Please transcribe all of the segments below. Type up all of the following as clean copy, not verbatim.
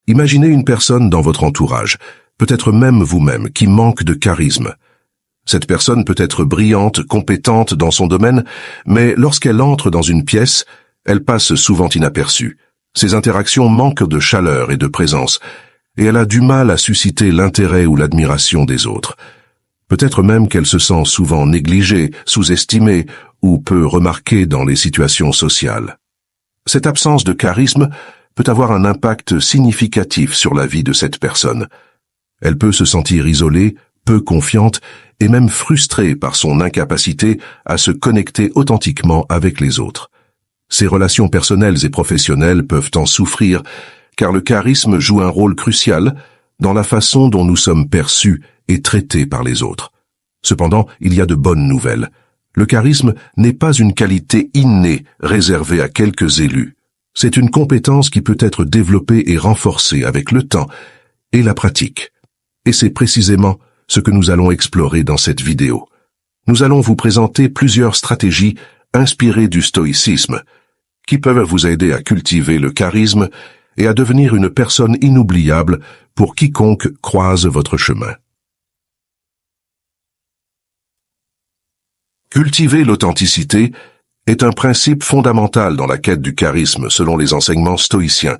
Imaginez une personne dans votre entourage, peut-être même vous-même, qui manque de charisme. Cette personne peut être brillante, compétente dans son domaine, mais lorsqu'elle entre dans une pièce, elle passe souvent inaperçue. Ses interactions manquent de chaleur et de présence, et elle a du mal à susciter l'intérêt ou l'admiration des autres. Peut-être même qu'elle se sent souvent négligée, sous-estimée ou peu remarquée dans les situations sociales. Cette absence de charisme peut avoir un impact significatif sur la vie de cette personne. Elle peut se sentir isolée, peu confiante et même frustrée par son incapacité à se connecter authentiquement avec les autres. Ses relations personnelles et professionnelles peuvent en souffrir, car le charisme joue un rôle crucial dans la façon dont nous sommes perçus et traités par les autres. Cependant, il y a de bonnes nouvelles. Le charisme n'est pas une qualité innée réservée à quelques élus. C'est une compétence qui peut être développée et renforcée avec le temps et la pratique. Et c'est précisément ce que nous allons explorer dans cette vidéo. Nous allons vous présenter plusieurs stratégies inspirées du stoïcisme qui peuvent vous aider à cultiver le charisme et à devenir une personne inoubliable pour quiconque croise votre chemin. Cultiver l'authenticité est un principe fondamental dans la quête du charisme selon les enseignements stoïciens.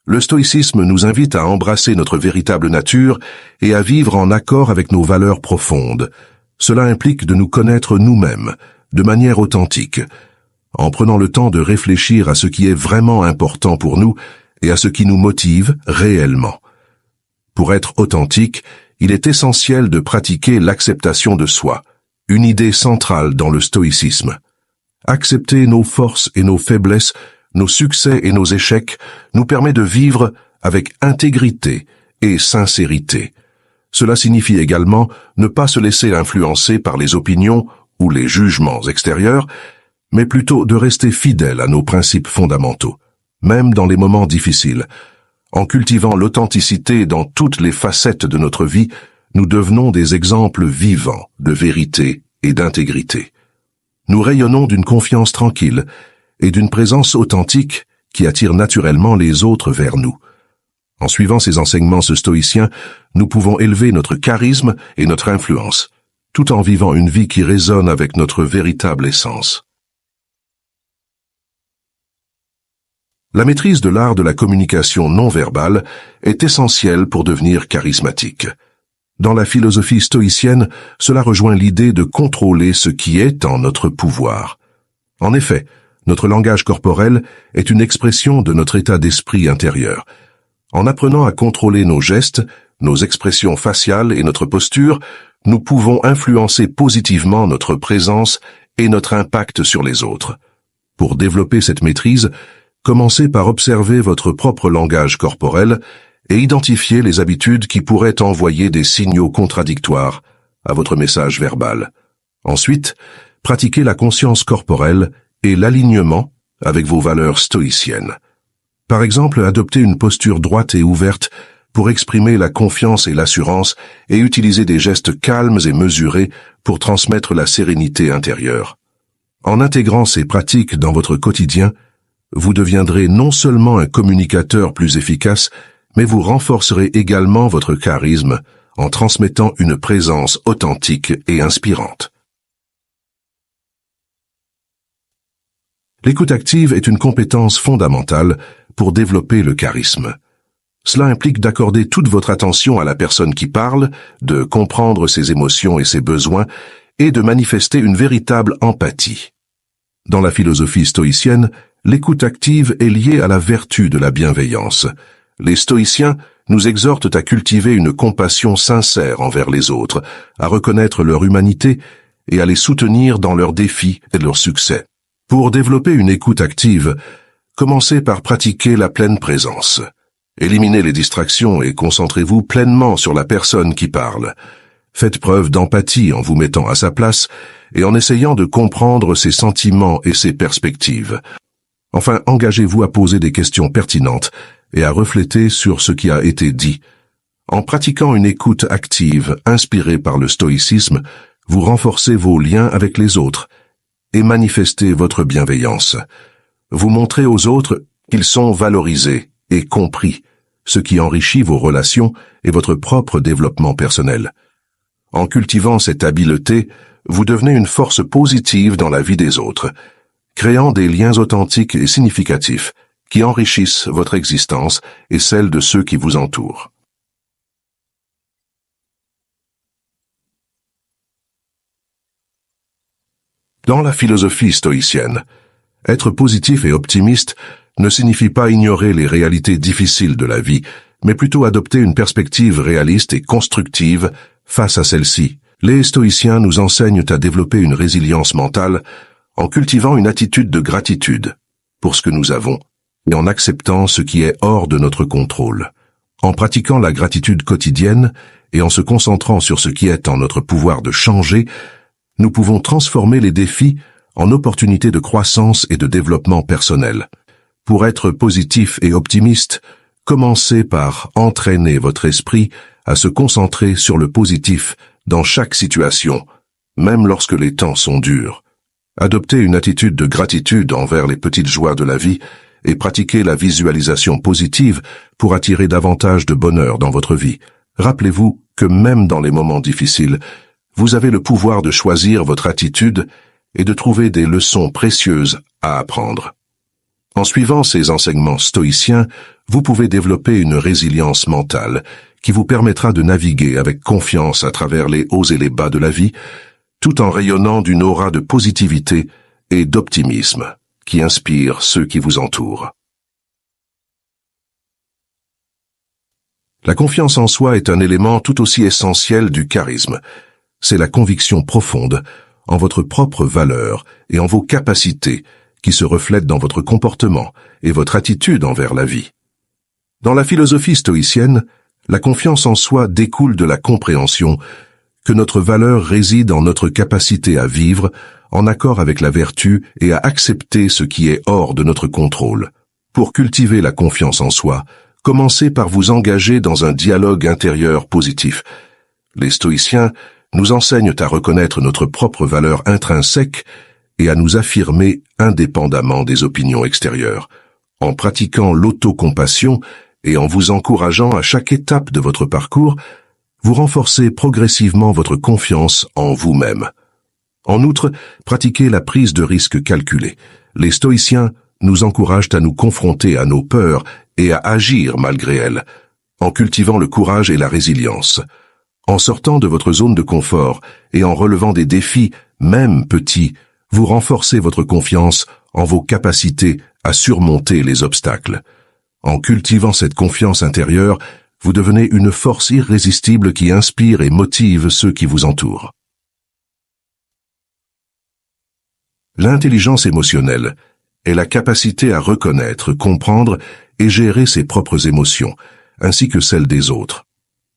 Le stoïcisme nous invite à embrasser notre véritable nature et à vivre en accord avec nos valeurs profondes. Cela implique de nous connaître nous-mêmes, de manière authentique, en prenant le temps de réfléchir à ce qui est vraiment important pour nous et à ce qui nous motive réellement. Pour être authentique, il est essentiel de pratiquer l'acceptation de soi, une idée centrale dans le stoïcisme. Accepter nos forces et nos faiblesses, nos succès et nos échecs nous permet de vivre avec intégrité et sincérité. Cela signifie également ne pas se laisser influencer par les opinions ou les jugements extérieurs, mais plutôt de rester fidèle à nos principes fondamentaux, même dans les moments difficiles. En cultivant l'authenticité dans toutes les facettes de notre vie, nous devenons des exemples vivants de vérité et d'intégrité. Nous rayonnons d'une confiance tranquille et d'une présence authentique qui attire naturellement les autres vers nous. En suivant ces enseignements stoïciens, nous pouvons élever notre charisme et notre influence, tout en vivant une vie qui résonne avec notre véritable essence. La maîtrise de l'art de la communication non verbale est essentielle pour devenir charismatique. Dans la philosophie stoïcienne, cela rejoint l'idée de contrôler ce qui est en notre pouvoir. En effet, notre langage corporel est une expression de notre état d'esprit intérieur. En apprenant à contrôler nos gestes, nos expressions faciales et notre posture, nous pouvons influencer positivement notre présence et notre impact sur les autres. Pour développer cette maîtrise, commencez par observer votre propre langage corporel et identifier les habitudes qui pourraient envoyer des signaux contradictoires à votre message verbal. Ensuite, pratiquez la conscience corporelle et l'alignement avec vos valeurs stoïciennes. Par exemple, adoptez une posture droite et ouverte pour exprimer la confiance et l'assurance et utiliser des gestes calmes et mesurés pour transmettre la sérénité intérieure. En intégrant ces pratiques dans votre quotidien, vous deviendrez non seulement un communicateur plus efficace, mais vous renforcerez également votre charisme en transmettant une présence authentique et inspirante. L'écoute active est une compétence fondamentale pour développer le charisme. Cela implique d'accorder toute votre attention à la personne qui parle, de comprendre ses émotions et ses besoins, et de manifester une véritable empathie. Dans la philosophie stoïcienne, l'écoute active est liée à la vertu de la bienveillance. Les stoïciens nous exhortent à cultiver une compassion sincère envers les autres, à reconnaître leur humanité et à les soutenir dans leurs défis et leurs succès. Pour développer une écoute active, commencez par pratiquer la pleine présence. Éliminez les distractions et concentrez-vous pleinement sur la personne qui parle. Faites preuve d'empathie en vous mettant à sa place et en essayant de comprendre ses sentiments et ses perspectives. Enfin, engagez-vous à poser des questions pertinentes et à refléter sur ce qui a été dit. En pratiquant une écoute active inspirée par le stoïcisme, vous renforcez vos liens avec les autres et manifestez votre bienveillance. Vous montrez aux autres qu'ils sont valorisés et compris, ce qui enrichit vos relations et votre propre développement personnel. En cultivant cette habileté, vous devenez une force positive dans la vie des autres, créant des liens authentiques et significatifs qui enrichissent votre existence et celle de ceux qui vous entourent. Dans la philosophie stoïcienne, être positif et optimiste ne signifie pas ignorer les réalités difficiles de la vie, mais plutôt adopter une perspective réaliste et constructive face à celle-ci. Les stoïciens nous enseignent à développer une résilience mentale en cultivant une attitude de gratitude pour ce que nous avons et en acceptant ce qui est hors de notre contrôle. En pratiquant la gratitude quotidienne et en se concentrant sur ce qui est en notre pouvoir de changer, nous pouvons transformer les défis en opportunités de croissance et de développement personnel. Pour être positif et optimiste, commencez par entraîner votre esprit à se concentrer sur le positif dans chaque situation, même lorsque les temps sont durs. Adoptez une attitude de gratitude envers les petites joies de la vie et pratiquez la visualisation positive pour attirer davantage de bonheur dans votre vie. Rappelez-vous que même dans les moments difficiles, vous avez le pouvoir de choisir votre attitude et de trouver des leçons précieuses à apprendre. En suivant ces enseignements stoïciens, vous pouvez développer une résilience mentale qui vous permettra de naviguer avec confiance à travers les hauts et les bas de la vie, tout en rayonnant d'une aura de positivité et d'optimisme qui inspire ceux qui vous entourent. La confiance en soi est un élément tout aussi essentiel du charisme. C'est la conviction profonde en votre propre valeur et en vos capacités qui se reflètent dans votre comportement et votre attitude envers la vie. Dans la philosophie stoïcienne, la confiance en soi découle de la compréhension que notre valeur réside en notre capacité à vivre en accord avec la vertu et à accepter ce qui est hors de notre contrôle. Pour cultiver la confiance en soi, commencez par vous engager dans un dialogue intérieur positif. Les stoïciens nous enseignent à reconnaître notre propre valeur intrinsèque et à nous affirmer indépendamment des opinions extérieures. En pratiquant l'autocompassion et en vous encourageant à chaque étape de votre parcours, vous renforcez progressivement votre confiance en vous-même. En outre, pratiquez la prise de risque calculée. Les stoïciens nous encouragent à nous confronter à nos peurs et à agir malgré elles, en cultivant le courage et la résilience. En sortant de votre zone de confort et en relevant des défis, même petits, vous renforcez votre confiance en vos capacités à surmonter les obstacles. En cultivant cette confiance intérieure, vous devenez une force irrésistible qui inspire et motive ceux qui vous entourent. L'intelligence émotionnelle est la capacité à reconnaître, comprendre et gérer ses propres émotions, ainsi que celles des autres.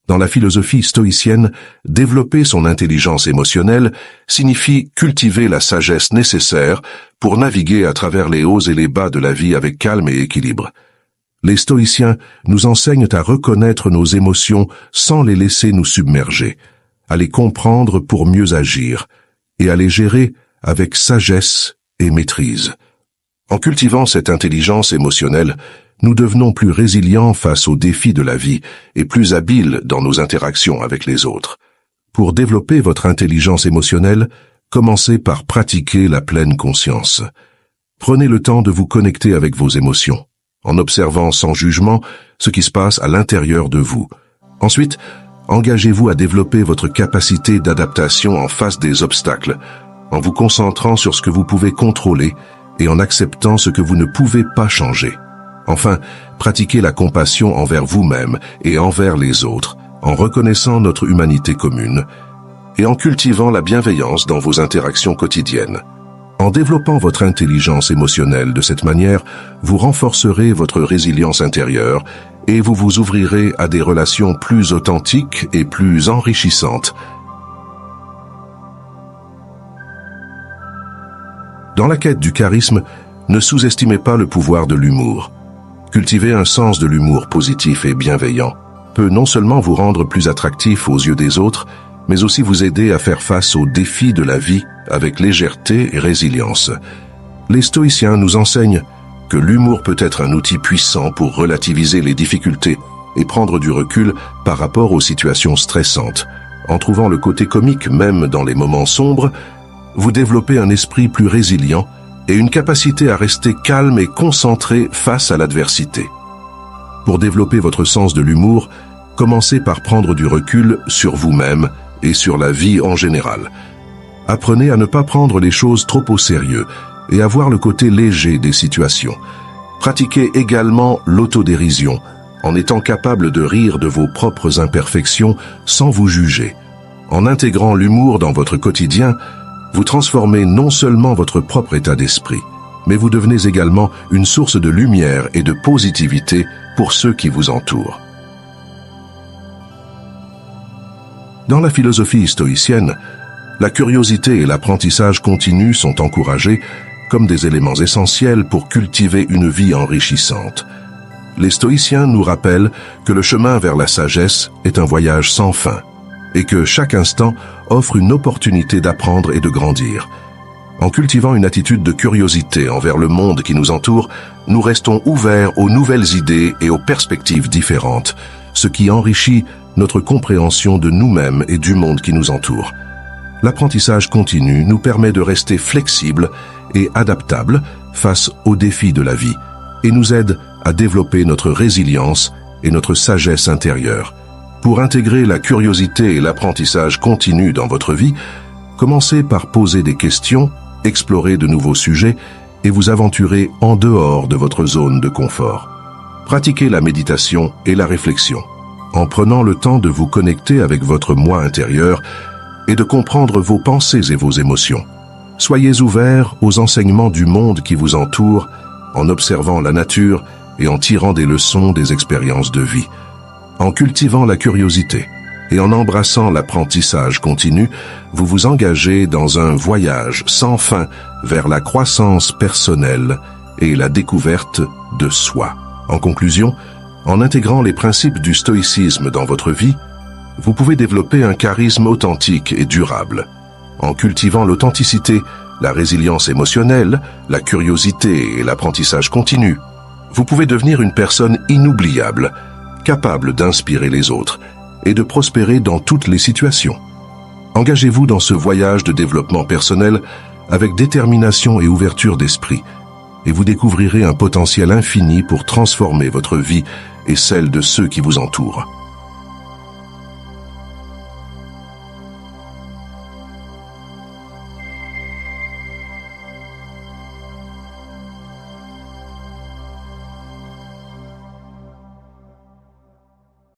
Dans la philosophie stoïcienne, développer son intelligence émotionnelle signifie cultiver la sagesse nécessaire pour naviguer à travers les hauts et les bas de la vie avec calme et équilibre. Les stoïciens nous enseignent à reconnaître nos émotions sans les laisser nous submerger, à les comprendre pour mieux agir, et à les gérer avec sagesse et maîtrise. En cultivant cette intelligence émotionnelle, nous devenons plus résilients face aux défis de la vie et plus habiles dans nos interactions avec les autres. Pour développer votre intelligence émotionnelle, commencez par pratiquer la pleine conscience. Prenez le temps de vous connecter avec vos émotions, en observant sans jugement ce qui se passe à l'intérieur de vous. Ensuite, engagez-vous à développer votre capacité d'adaptation en face des obstacles, en vous concentrant sur ce que vous pouvez contrôler et en acceptant ce que vous ne pouvez pas changer. Enfin, pratiquez la compassion envers vous-même et envers les autres, en reconnaissant notre humanité commune et en cultivant la bienveillance dans vos interactions quotidiennes. En développant votre intelligence émotionnelle de cette manière, vous renforcerez votre résilience intérieure et vous vous ouvrirez à des relations plus authentiques et plus enrichissantes. Dans la quête du charisme, ne sous-estimez pas le pouvoir de l'humour. Cultiver un sens de l'humour positif et bienveillant peut non seulement vous rendre plus attractif aux yeux des autres, mais aussi vous aider à faire face aux défis de la vie avec légèreté et résilience. Les stoïciens nous enseignent que l'humour peut être un outil puissant pour relativiser les difficultés et prendre du recul par rapport aux situations stressantes. En trouvant le côté comique même dans les moments sombres, vous développez un esprit plus résilient et une capacité à rester calme et concentré face à l'adversité. Pour développer votre sens de l'humour, commencez par prendre du recul sur vous-même et sur la vie en général. Apprenez à ne pas prendre les choses trop au sérieux et à voir le côté léger des situations. Pratiquez également l'autodérision, en étant capable de rire de vos propres imperfections sans vous juger. En intégrant l'humour dans votre quotidien, vous transformez non seulement votre propre état d'esprit, mais vous devenez également une source de lumière et de positivité pour ceux qui vous entourent. Dans la philosophie stoïcienne, la curiosité et l'apprentissage continu sont encouragés comme des éléments essentiels pour cultiver une vie enrichissante. Les stoïciens nous rappellent que le chemin vers la sagesse est un voyage sans fin et que chaque instant offre une opportunité d'apprendre et de grandir. En cultivant une attitude de curiosité envers le monde qui nous entoure, nous restons ouverts aux nouvelles idées et aux perspectives différentes, ce qui enrichit notre compréhension de nous-mêmes et du monde qui nous entoure. L'apprentissage continu nous permet de rester flexibles et adaptables face aux défis de la vie et nous aide à développer notre résilience et notre sagesse intérieure. Pour intégrer la curiosité et l'apprentissage continu dans votre vie, commencez par poser des questions, explorer de nouveaux sujets et vous aventurer en dehors de votre zone de confort. Pratiquez la méditation et la réflexion, en prenant le temps de vous connecter avec votre moi intérieur et de comprendre vos pensées et vos émotions. Soyez ouverts aux enseignements du monde qui vous entoure, en observant la nature et en tirant des leçons des expériences de vie. En cultivant la curiosité et en embrassant l'apprentissage continu, vous vous engagez dans un voyage sans fin vers la croissance personnelle et la découverte de soi. En conclusion, en intégrant les principes du stoïcisme dans votre vie, vous pouvez développer un charisme authentique et durable. En cultivant l'authenticité, la résilience émotionnelle, la curiosité et l'apprentissage continu, vous pouvez devenir une personne inoubliable, capable d'inspirer les autres et de prospérer dans toutes les situations. Engagez-vous dans ce voyage de développement personnel avec détermination et ouverture d'esprit, et vous découvrirez un potentiel infini pour transformer votre vie et celle de ceux qui vous entourent.